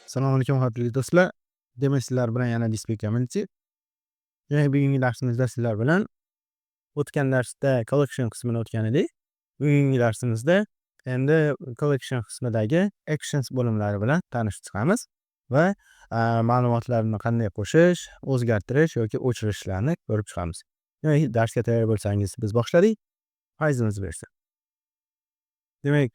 Assalomu alaykum hurmatli do'stlar. Demak, sizlar bilan yana Display Community. Yana bugungi darsimizda sizlar bilan o'tgan darsda collection qismini o'tgan edik. Bugungi darsimizda endi collection qismidagi actions bo'limlari bilan tanishib chiqamiz va ma'lumotlarni qanday qo'shish, o'zgartirish yoki o'chirishlarni ko'rib chiqamiz. Demak, darsga tayyor bo'lsangiz biz boshladik. Fayzimiz bersin. Demak,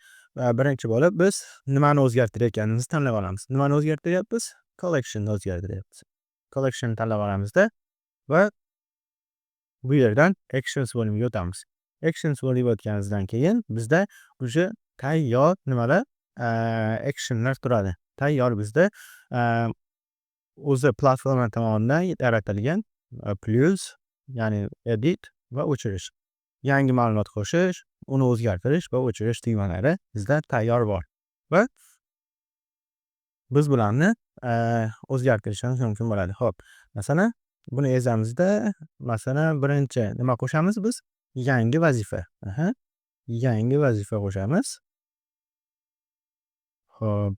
birinchi bo'lib biz nimani o'zgartirayotganimizni tanlab olamiz. Nimani o'zgartiryapmiz? Collection'ni o'zgartiryapmiz. Collection tanlab olamizda va bu yerdan actions bo'limiga o'tamiz. Actions bo'limiga o'tganimizdan keyin bizda o'sha tayyor nimalar actionlar turadi. Tayyor bizda o'zi platforma tomonidan yaratilgan plus, ya'ni edit va o'chirish. Yangi ma'lumot qo'shish, uni o'zgartirish va o'chirish tugmalari bizda tayyor bor va biz bularni o'zgartirishimiz mumkin bo'ladi. Xo'p, masalan, buni ezamizda, masalan, birinchi nima qo'shamiz biz? Yangi vazifa. Yangi vazifa qo'shamiz. Xo'p,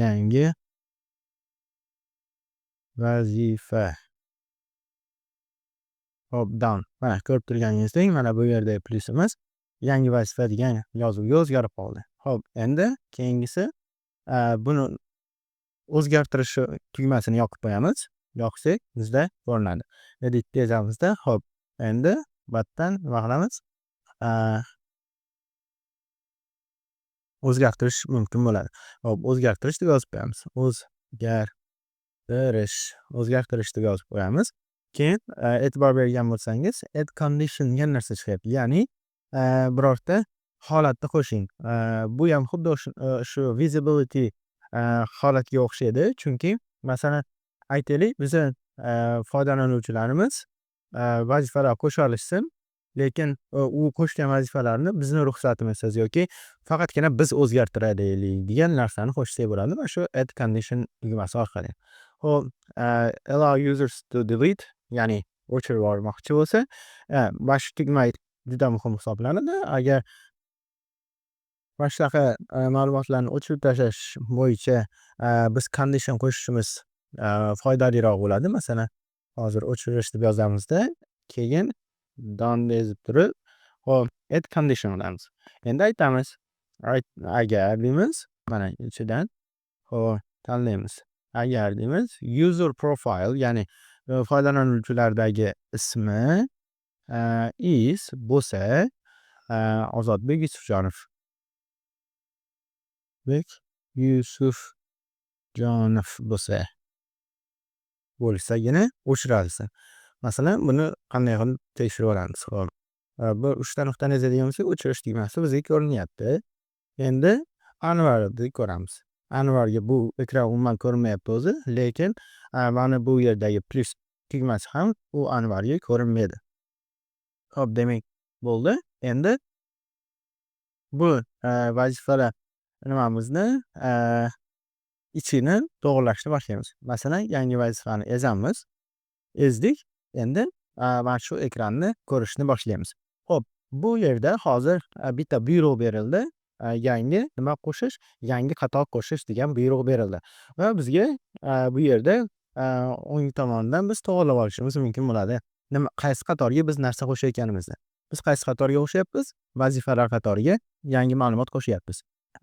yangi vazifa. Hop, down. Mana ko'rib turganingizdek, mana bu yerda plyusimiz yangi vazifa degan yozuvga o'zgarib qoldi. Hop, endi keyingisi buni o'zgartirish tugmasini yoqib qo'yamiz. Yoqsak bizda ko'rinadi. Edit ezamizda, hop, endi battan nima qilamiz? O'zgartirish mumkin bo'ladi. Hop, o'zgartirish deb yozib qo'yamiz. O'zgartirish deb yozib qo'yamiz. Keyin e'tibor bergan bo'lsangiz, add condition degan narsa chiqyapti. Ya'ni birorta holatni qo'shing. Bu ham xuddi shu visibility holatiga o'xshaydi. Chunki masalan, aytaylik, biza foydalanuvchilarimiz vazifalar qo'sha olishsin, lekin u qo'shgan vazifalarni bizni ruxsatimizsiz yoki faqatgina biz o'zgartiraylik degan narsani qo'shsak bo'ladi va shu add condition tugmasi orqali. Xo'p, allow users to delete, ya'ni o'chirib yubormoqchi bo'lsa, mana shu tugma juda muhim hisoblanadi. Agar mana shunaqa ma'lumotlarni o'chirib tashlash bo'yicha biz condition qo'shishimiz foydaliroq bo'ladi. Masalan, hozir o'chirish deb yozamizda, keyin done yozib turib, hop, add condition qilamiz. Endi aytamiz, agar deymiz, mana ichidan hop tanlaymiz. Agar deymiz, user profile, ya'ni foydalanuvchilardagi ismi is bo'lsa, Ozodbek Yusufjonov. Yusufjonov bo'lsagina o'chiradi. Masalan, buni qanday qilib tekshirib olamiz? Xo'p, bu 3 ta nuqtani degan bo'lsak, o'chirish tugmasi bizga ko'rinyapti. Endi Anvarni ko'ramiz. Anvarga bu ekran umuman ko'rinmayapti o'zi, lekin mana bu yerdagi plus tugmasi ham u Anvarga ko'rinmaydi. Xo'p, demak bo'ldi. Endi bu vazifalar nimamizni ichini to'g'irlashni boshlaymiz. Masalan, yangi vazifani ezamiz. Ezdik. Endi mana shu ekranni ko'rishni boshlaymiz. Xo'p, bu yerda hozir bitta buyruq berildi. Yangi nima qo'shish, yangi qator qo'shish degan buyruq berildi. Va bizga bu yerda o'ng tomondan biz to'g'irlab olishimiz mumkin bo'ladi. Qaysi qatorga biz narsa qo'shayotganimizni. Biz qaysi qatorga qo'shyapmiz? Vazifalar qatoriga yangi ma'lumot qo'shyapmiz.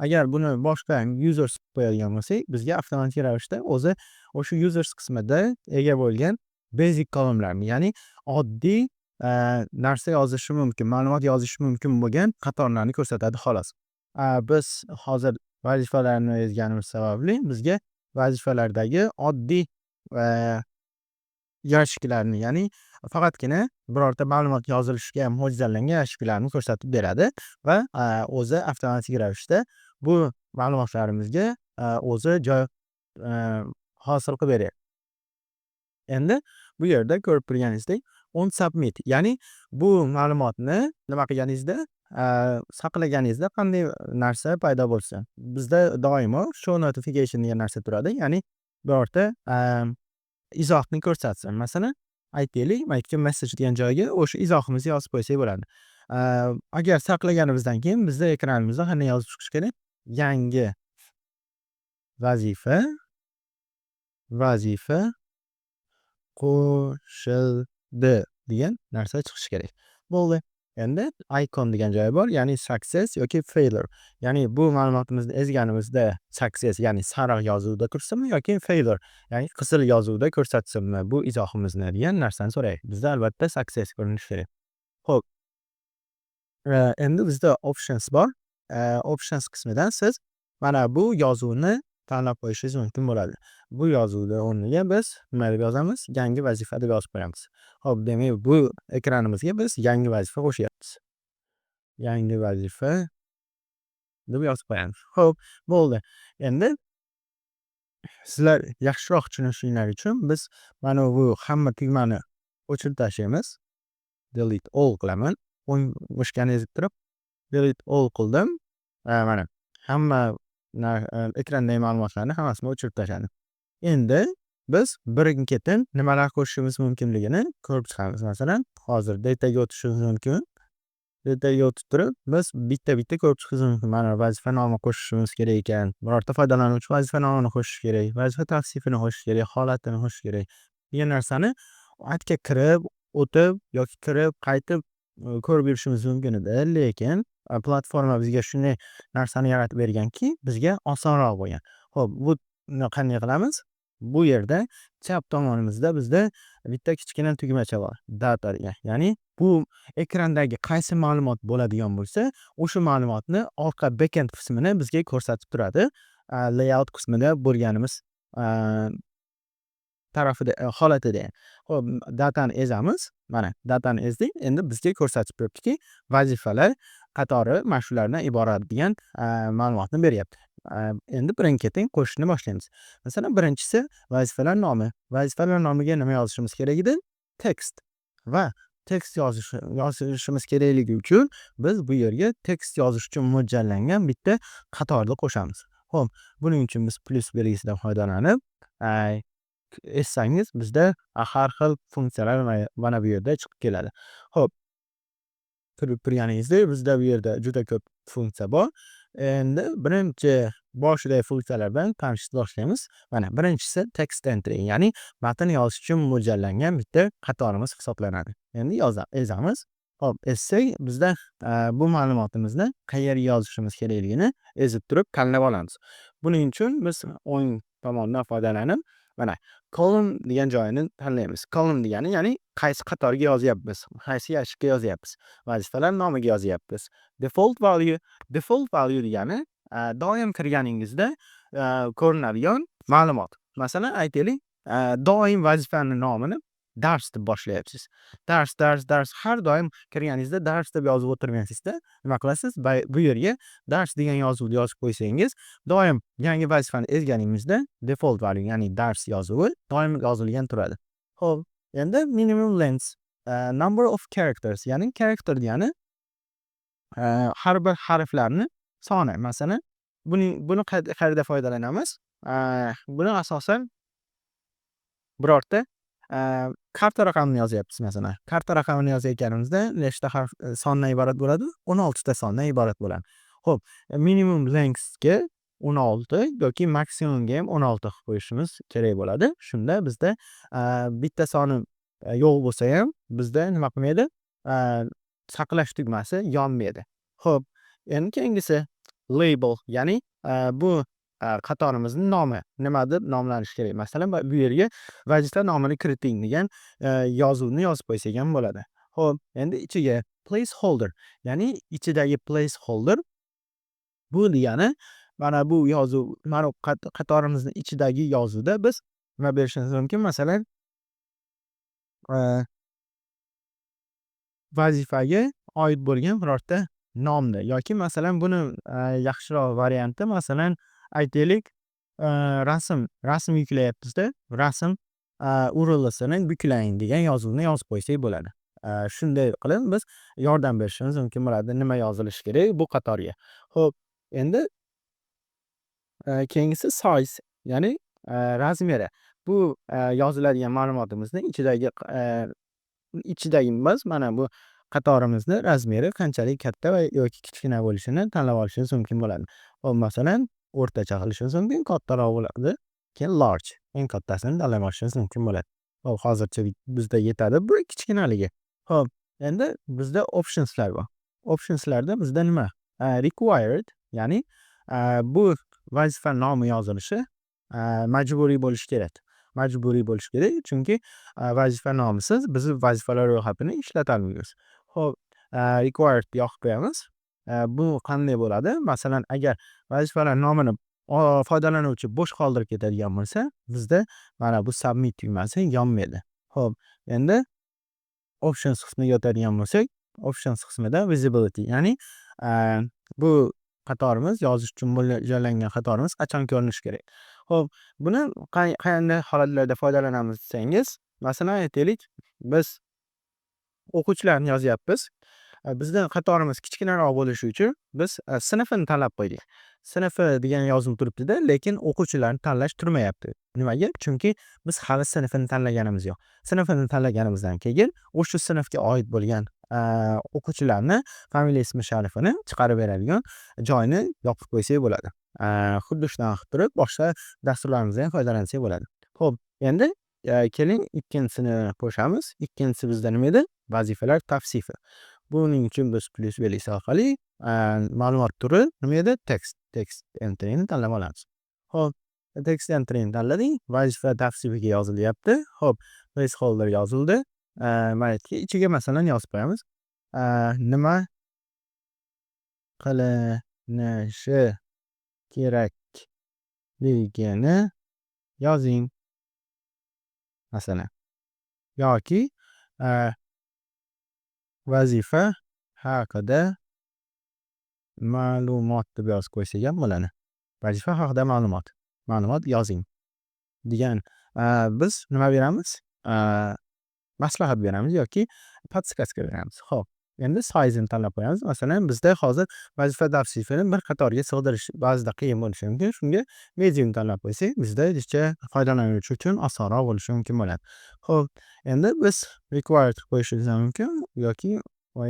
Agar buni boshqa users qo'yadigan bo'lsak, bizga avtomatik ravishda o'zi o'sha users qismida ega bo'lgan basic columnlarni, ya'ni oddiy narsa yozishi mumkin, ma'lumot yozishi mumkin bo'lgan qatorlarni ko'rsatadi xolos. Biz hozir vazifalarni yozganimiz sababli bizga vazifalardagi oddiy yachiklarni, ya'ni faqatgina birorta ma'lumot yozilishiga mo'ljallangan yachiklarni ko'rsatib beradi va o'zi avtomatik ravishda bu ma'lumotlarimizga o'zi joy hosil qilib beradi. Endi bu yerda ko'rib turganingizdek on submit, ya'ni bu ma'lumotni nima qilganingizda, saqlaganingizda qanday narsa paydo bo'lsa, bizda doimo show notification degan narsa turadi, ya'ni birorta izohni ko'rsatsin. Masalan, aytaylik, maytga message degan joyga o'sha izohimizni yozib qo'ysak bo'ladi. Agar saqlaganimizdan keyin bizda ekranimizda qanday yozib chiqish kerak? Yangi vazifa vazifa qo'shildi degan narsa chiqishi kerak. Bo'ldi. Endi icon degan joyi bor, ya'ni success yoki failure. Ya'ni bu ma'lumotimizni ezganimizda success, ya'ni sariq yozuvda tursinmi yoki failure, ya'ni qizil yozuvda ko'rsatsinmi bu izohimizni degan narsani so'raydi. Bizda albatta success ko'rinishi kerak. Xo'p, endi bizda options bor. Options qismidan siz mana bu yozuvni tanlab qo'yishingiz mumkin bo'ladi. Bu yozuvni o'rniga biz nima deb yozamiz? Yangi vazifa deb yozib qo'yamiz. Xo'p, demak bu ekranimizga biz yangi vazifa qo'shyapmiz. Yangi vazifa deb yozib qo'yamiz. Xo'p, bo'ldi. Endi sizlar yaxshiroq tushunishinglar uchun biz mana bu hamma tugmani o'chirib tashlaymiz. Delete all qilaman. O'ng mushkani ezib turib delete all qildim. Mana hamma ekrandagi ma'lumotlarni hammasini o'chirib tashladim. Endi biz birin-ketin nimalar qo'shishimiz mumkinligini ko'rib chiqamiz. Masalan, hozir dataga o'tishimiz mumkin. Dataga o'tib turib, biz bitta-bitta ko'rib chiqishimiz mumkin. Mana vazifa nomi qo'shishimiz kerak ekan. Birorta foydalanuvchi vazifa nomini qo'shishi kerak, vazifa tavsifini qo'shishi kerak, holatini qo'shishi kerak degan narsani aytga kirib, o'tib yoki kirib, qaytib ko'rib yurishimiz mumkin edi. Lekin platforma bizga shunday narsani yaratib berganki, bizga osonroq bo'lgan. Xo'p, buni qanday qilamiz? Bu yerda chap tomonimizda bizda bitta kichkina tugmacha bor. Data degan. Ya'ni bu ekrandagi qaysi ma'lumot bo'ladigan bo'lsa, o'sha ma'lumotni orqa backend qismini bizga ko'rsatib turadi. Layout qismida bo'lganimiz tarafida holatida. Xo'p, datani ezamiz. Mana datani ezdik. Endi bizga ko'rsatib turibdiki, vazifalar qatori mana shulardan iborat degan ma'lumotni beryapti. Endi birin-ketin qo'shishni boshlaymiz. Masalan, birinchisi vazifalar nomi. Vazifalar nomiga nima yozishimiz kerak edi? Text. Va text yozishimiz kerakligi uchun biz bu yerga text yozish uchun mo'ljallangan bitta qatorni qo'shamiz. Xo'p, buning uchun biz plus belgisidan foydalanib, essangiz bizda har xil funksiyalar mana bu yerda chiqib keladi. Xo'p, ko'rib turganingizdek, bizda bu yerda juda ko'p funksiya bor. Endi birinchi boshidagi funksiyalardan tanishib boshlaymiz. Mana birinchisi text entry, ya'ni matn yozish uchun mo'ljallangan bitta qatorimiz hisoblanadi. Endi ezamiz. Xo'p, ezsak bizda bu ma'lumotimizni qayerga yozishimiz kerakligini ezib turib tanlab olamiz. Buning uchun biz o'ng tomondan foydalanib, mana column degan joyini tanlaymiz. Column degani ya'ni qaysi qatorga yozyapmiz, qaysi yashikka yozyapmiz, vazifalar nomiga yozyapmiz. Default value degani doim kirganingizda ko'rinadigan ma'lumot. Masalan, aytaylik, doim vazifani nomini dars deb boshlayapsiz. Dars har doim kirganingizda dars deb yozib o'tirmaysizda, nima qilasiz? Bu yerga dars degan yozuvni yozib qo'ysangiz, doim yangi vazifani ezganingizda default value, ya'ni dars yozuvi doim yozilgan turadi. Xo'p, endi minimum length, number of characters, ya'ni character degani har bir harflarni soni. Masalan, buni qayerda foydalanamiz? Buni asosan birorta karta raqamini yozyapmiz masalan. Karta raqamini yozayotganimizda nechta harf sondan iborat bo'ladi? 16 ta sondan iborat bo'ladi. Xo'p, minimum lengthga 16 yoki maksimumga ham 16 qilib qo'yishimiz kerak bo'ladi. Shunda bizda bitta soni yo'q bo'lsa ham bizda nima qilmaydi? Saqlash tugmasi yonmaydi. Xo'p, endi keyingisi label, ya'ni bu qatorimizni nomi nima deb nomlanishi kerak. Masalan, bu yerga vazifa nomini kiriting degan yozuvni yozib qo'ysak ham bo'ladi. Xo'p, endi ichiga placeholder, ya'ni ichidagi placeholder bu degani mana bu yozuv, mana qatorimizni ichidagi yozuvda biz nima berishimiz mumkin? Masalan, vazifaga oid bo'lgan birorta nomni yoki masalan buni yaxshiroq varianti, masalan, aytaylik, rasm yuklayapmizda, rasm URL'sini buklang degan yozuvni yozib qo'ysak bo'ladi. Shunday qilib biz yordam berishimiz mumkin bo'ladi, nima yozilishi kerak bu qatorga. Xo'p, endi keyingisi size, ya'ni razmeri. Bu yoziladigan ma'lumotimizni ichidagi biz mana bu qatorimizni razmeri qanchalik katta va yoki kichkina bo'lishini tanlab olishimiz mumkin bo'ladi. Xo'p, masalan, o'rtacha qilishimiz mumkin, kattaroq bo'ladi. keyin large eng kattasini tanlab olishingiz mumkin bo'ladi. Hop, hozircha bizda yetadi bu kichkinaligi. Hop, endi bizda optionslar bor. Optionslarda bizda nima? Required, ya'ni bu vazifa nomi yozilishi majburiy bo'lishi kerak. Majburiy bo'lishi kerak, chunki vazifa nomisiz biz vazifalar ro'yxatini ishlatolmaymiz. Hop, required yoqib qo'yamiz. Bu qanday bo'ladi? Masalan, agar vazifalar nomini foydalanuvchi bo'sh qoldirib ketadigan bo'lsa, bizda mana bu submit tugmasi yonmaydi. Hop, endi options qismiga o'tadigan bo'lsak, options qismida visibility, ya'ni bu qatorimiz yozish uchun mo'ljallangan qatorimiz qachon ko'rinishi kerak. Hop, buni qanday holatlarda foydalanamiz desangiz, masalan aytaylik, biz o'quvchilarni yozyapmiz. Bizda qatorimiz kichkinaroq bo'lishi uchun biz sinfini tanlab qo'ydik. Sinfi degan yozilib turibdi-da, lekin o'quvchilarni tanlash turmayapti. Nimaga? Chunki biz hali sinfini tanlaganimiz yo'q. Sinfini tanlaganimizdan keyin o'sha sinfga oid bo'lgan o'quvchilarni familiya, ismi, sharifini chiqarib beradigan joyni yopib qo'ysak bo'ladi. Xuddi shunaqa qilib turib boshqa dasturlarimizdan ham foydalansak bo'ladi. Xo'p, endi keling ikkinchisini qo'shamiz. Ikkinchisi bizda nima edi? Vazifalar tavsifi. Buning uchun biz plyus belgisi orqali ma'lumot turi nima edi? Text entry'ni tanlab olamiz. Xo'p, text entry'ni tanladik. Vazifa tavsifiga yozilyapti. Xo'p, placeholder yozildi. Mayli, ichiga masalan yozib qo'yamiz. Nima qilinishi kerakligini yozing. Masalan, yoki vazifa haqida ma'lumot deb yozib qo'ysak ham bo'ladi. Vazifa haqida ma'lumot yozing degan biz nima beramiz? Maslahat beramiz yoki podskazka beramiz. Xo'p, endi size'ini tanlab qo'yamiz. Masalan, bizda hozir vazifa tavsifini bir qatorga sig'dirish ba'zida qiyin bo'lishi mumkin. Shunga medium tanlab qo'ysak, bizda foydalanuvchi uchun osonroq bo'lishi mumkin bo'ladi. Xo'p, endi biz required qo'yishimiz ham mumkin yoki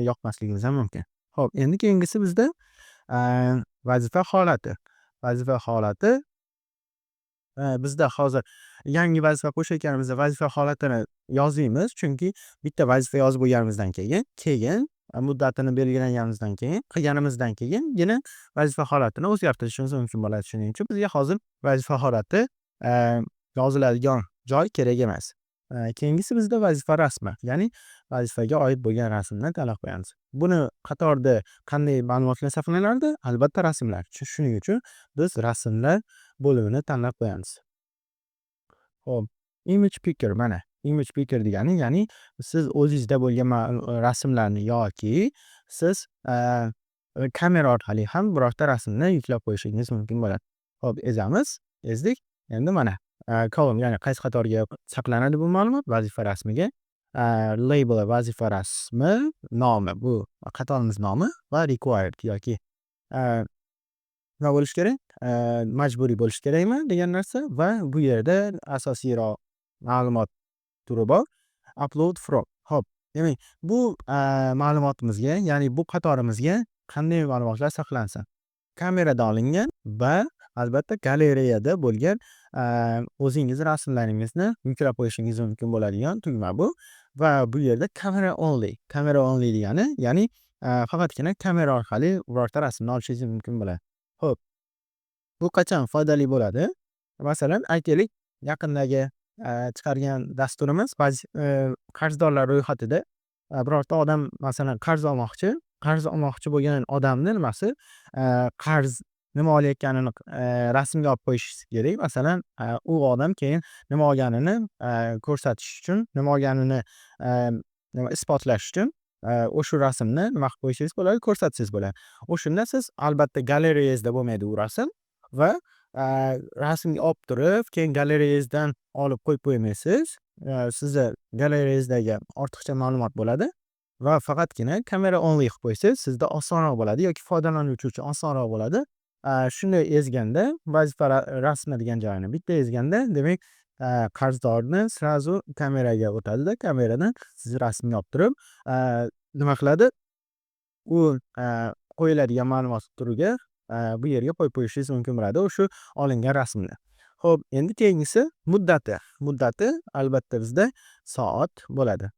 yoqmasligimiz ham mumkin. Xo'p, endi keyingisi bizda vazifa holati. Vazifa holati bizda hozir yangi vazifa qo'shayotganimizda vazifa holatini yozmaymiz, chunki bitta vazifa yozib bo'lganimizdan keyin muddatini belgilaganimizdan keyin qilganimizdan keyingina vazifa holatini o'zgartirishimiz mumkin bo'ladi. Shuning uchun bizga hozir vazifa holati yoziladigan joy kerak emas. Keyingisi bizda vazifa rasmi, ya'ni vazifaga oid bo'lgan rasmni tanlab qo'yamiz. Buni qatorda qanday ma'lumotlar saqlanardi? Albatta rasmlar. Shuning uchun biz rasmlar bo'limini tanlab qo'yamiz. Xo'p, image picker, mana image picker degani, ya'ni siz o'zingizda bo'lgan rasmlarni yoki siz kamera orqali ham birorta rasmni yuklab qo'yishingiz mumkin bo'ladi. Xo'p, ezdik. Endi mana column, ya'ni qaysi qatorga saqlanadi bu ma'lumot? Vazifa rasmiga. Label vazifa rasmi nomi, bu qatorimiz nomi va required yoki nima bo'lishi kerak? Majburiy bo'lishi kerakmi degan narsa va bu yerda asosiyroq ma'lumot turi bor. Upload from. Xo'p, demak, bu ma'lumotimizga, ya'ni bu qatorimizga qanday ma'lumotlar saqlansin? Kamerada olingan va albatta galereyada bo'lgan o'zingiz rasmlaringizni yuklab qo'yishingiz mumkin bo'ladigan tugma bu va bu yerda camera only. Camera only degani, ya'ni faqatgina kamera orqali birorta rasmni olishingiz mumkin bo'ladi. Xo'p, bu qachon foydali bo'ladi? Masalan, aytaylik, yaqindagi chiqargan dasturimiz qarzdorlar ro'yxatida birorta odam masalan qarz olmoqchi bo'lgan odamni nimasi, qarz nima olayotganini rasmga olib qo'yish kerak. Masalan, u odam keyin nima olganini ko'rsatish uchun, nima olganini isbotlash uchun o'sha rasmni nima qilib qo'yishingiz bo'ladi? Ko'rsatsangiz bo'ladi. O'shanda siz albatta galereyangizda bo'lmaydi u rasm va rasmga olib turib, keyin galereyangizdan olib qo'yib qo'ymaysiz. Sizni galereyangizdagi ortiqcha ma'lumot bo'ladi va faqatgina kamera only qilib qo'ysangiz sizda osonroq bo'ladi yoki foydalanuvchi uchun osonroq bo'ladi. Shunday ezganda vazifa rasmi degan joyini bitta ezganda, demak, qarzdorni srazu kameraga o'tadi-da, kameradan siz rasmni olib turib nima qiladi? U qo'yiladigan ma'lumot turiga bu yerga qo'yib qo'yishingiz mumkin bo'ladi o'sha olingan rasmni. Xo'p, endi keyingisi muddati. Muddati albatta bizda soat bo'ladi.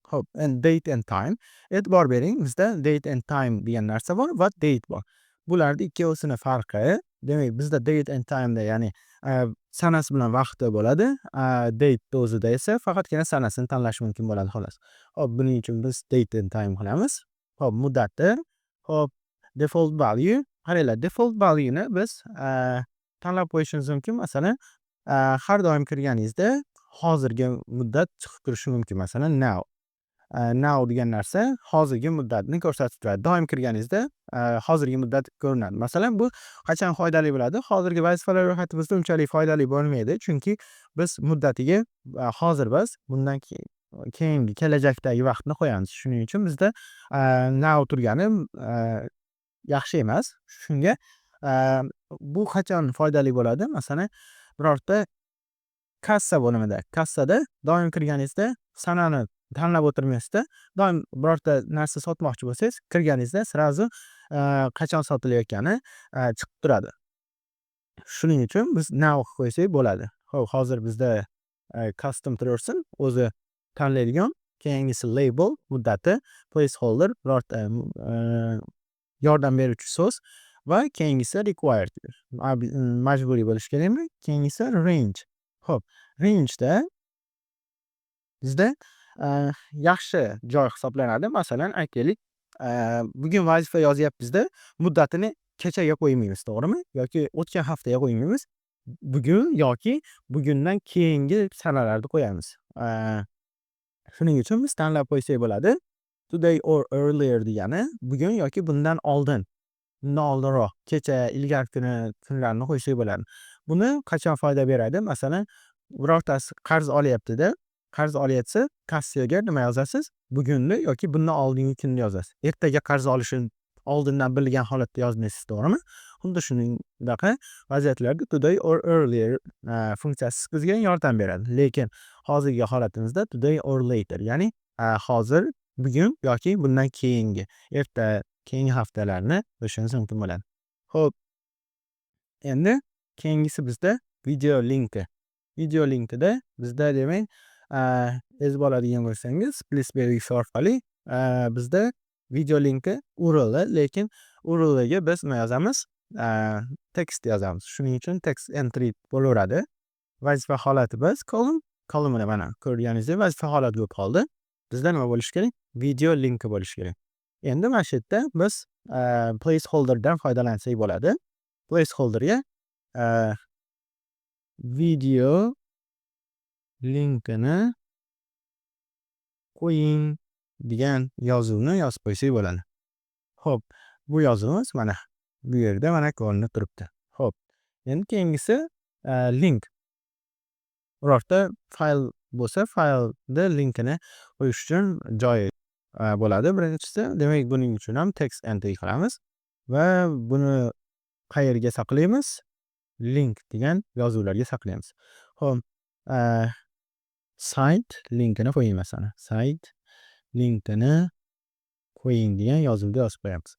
Xo'p, date and time. E'tibor bering, bizda date and time degan narsa bor va date bor. Bularni ikkovsini farqi, demak bizda date and time'da ya'ni sanasi bilan vaqti bo'ladi. Date'ni o'zida esa faqatgina sanasini tanlash mumkin bo'ladi xolos. Xo'p, buning uchun biz date and time qilamiz. Xo'p, muddati. Xo'p, default value. Qaranglar, default value'ni biz tanlab qo'yishimiz mumkin. Masalan, har doim kirganingizda hozirgi muddat chiqib turishi mumkin. Masalan, now. Now degan narsa hozirgi muddatni ko'rsatib turadi. Doim kirganingizda hozirgi muddat ko'rinadi. Masalan, bu qachon foydali bo'ladi? Hozirgi vazifalar ro'yxatimizda unchalik foydali bo'lmaydi, chunki biz muddatiga hozir emas, bundan keyingi kelajakdagi vaqtni qo'yamiz. Shuning uchun bizda now turgani yaxshi emas. Shunga bu qachon foydali bo'ladi? Masalan, birorta kassa bo'limida, kassada doim kirganingizda sanani tanlab o'tirmasdan, doim birorta narsa sotmoqchi bo'lsangiz, kirganingizda srazu qachon sotilayotgani chiqib turadi. Shuning uchun biz now qo'ysak bo'ladi. Xo'p, hozir bizda custom Person o'zi tanlaydigan, keyingisi label muddati, placeholder birorta yordam beruvchi so'z va keyingisi required majburiy bo'lishi kerakmi? Keyingisi range. Xo'p, rangeda bizda yaxshi joy hisoblanadi. Masalan, aytaylik, bugun vazifa yozyapmizda, muddatini kechaga qo'ymaymiz, to'g'rimi? Yoki o'tgan haftaga qo'ymaymiz. Bugun yoki bugundan keyingi sanalarni qo'yamiz. Shuning uchun biz tanlab qo'ysak bo'ladi. Today or earlier degani bugun yoki bundan oldin. Bundan oldinroq, kecha, ilgari kunlarni qo'ysak bo'ladi. Buni qachon foyda beradi? Masalan, birortasi qarz olyapti-da, qarz olyapsa, kassiyaga nima yozasiz? Bugunni yoki bundan oldingi kunni yozasiz. Ertaga qarz olishini oldindan bilgan holatda yozmaysiz, to'g'rimi? Xuddi shunaqa vaziyatlarda today or earlier funksiyasi bizga yordam beradi. Lekin hozirgi holatimizda today or later, ya'ni hozir, bugun yoki bundan keyingi, erta, keyingi haftalarni qo'yishimiz mumkin bo'ladi. Xo'p, endi keyingisi bizda video linki. Video linkida bizda demak, ezib oladigan bo'lsangiz, Placeberry orqali bizda video linki URL, lekin URLga biz nima yozamiz? Text yozamiz. Shuning uchun text entry bo'laveradi. Vazifa holati biz column mana ko'rganingizdek vazifa holati bo'lib qoldi. Bizda nima bo'lishi kerak? Video linki bo'lishi kerak. Endi mana shu yerda biz placeholderdan foydalansak bo'ladi. Placeholderga video linkini qo'ying degan yozuvni yozib qo'ysak bo'ladi. Xo'p, bu yozuvimiz mana bu yerda mana ko'rinib turibdi. Xo'p, endi keyingisi link. Birorta fayl bo'lsa, faylda linkini qo'yish uchun joyi bo'ladi. Birinchisi, demak buning uchun ham text entry qilamiz va buni qayerga saqlaymiz? Link degan yozuvlarga saqlaymiz. Xo'p, site linkini qo'ying masalan. Site linkini qo'ying degan yozuvda yozib qo'yamiz.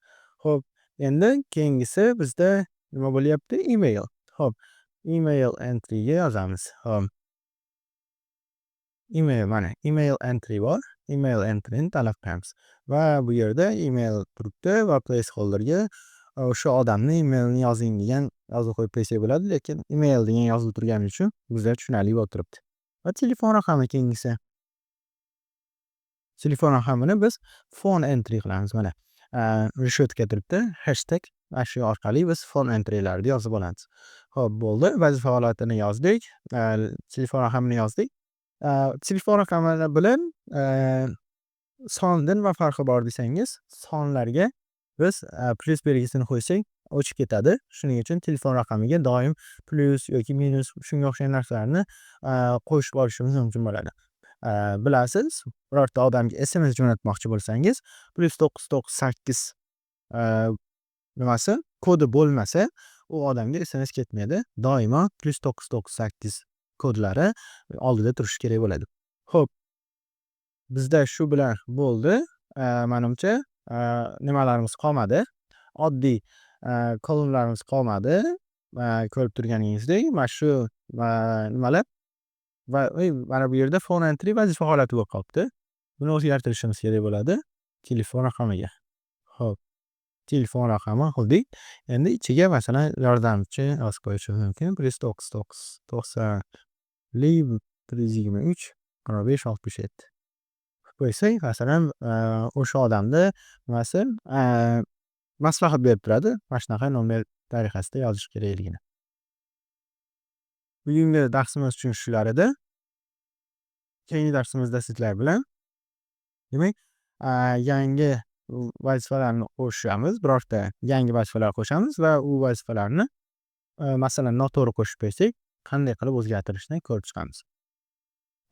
Xo'p, endi keyingisi bizda nima bo'lyapti? Email. Xo'p, email entryga yozamiz. Xo'p, email mana email entry bor. Email entryni tanlab qo'yamiz va bu yerda email turibdi va placeholderga o'sha odamni emailini yozing degan yozuv qo'yib qo'ysak bo'ladi, lekin email degan yozuv turgani uchun bizga tushunarli bo'lib turibdi. Va telefon raqami keyingisi. Telefon raqamini biz phone entry qilamiz mana. Reshotka turibdi, hashtag shu orqali biz phone entrylarni yozib olamiz. Xo'p, bo'ldi. Vazifa holatini yozdik, telefon raqamini yozdik. Telefon raqami bilan sondan va farqi bor desangiz, sonlarga biz plus belgisini qo'ysak o'chib ketadi. Shuning uchun telefon raqamiga doim plus yoki minus shunga o'xshagan narsalarni qo'shib olishimiz mumkin bo'ladi. Bilasiz, birorta odamga SMS jo'natmoqchi bo'lsangiz, +998 nimasi kodi bo'lmasa, u odamga SMS ketmaydi. Doimo +998 kodlari oldida turishi kerak bo'ladi. Xo'p, bizda shu bilan bo'ldi. Menimcha nimalarimiz qolmadi? Oddiy kolumnlarimiz qolmadi. ko'rib turganingizdek mana shu nimalar va mana bu yerda phone entry vazifa holati bo'lib qolibdi. Buni o'zgartirishimiz kerak bo'ladi. Telefon raqamiga. Xo'p, telefon raqami qildik. Endi ichiga masalan yordamchi yozib qo'yishimiz mumkin. +99 123 45 67 qo'ysak, masalan, o'sha odamni nimasi maslahat berib turadi. Mana shunaqa nomer tariqasida yozish kerakligini. Bugungi darsimiz uchun shular edi. Keyingi darsimizda sizlar bilan demak, yangi vazifalarni qo'shamiz. Birorta yangi vazifalar qo'shamiz va u vazifalarni masalan noto'g'ri qo'shib qo'ysak, qanday qilib o'zgartirishni ko'rib chiqamiz.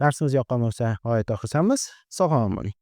Darsimiz yoqqan bo'lsa, g'oyatda xursandmiz. Sog' omon bo'ling.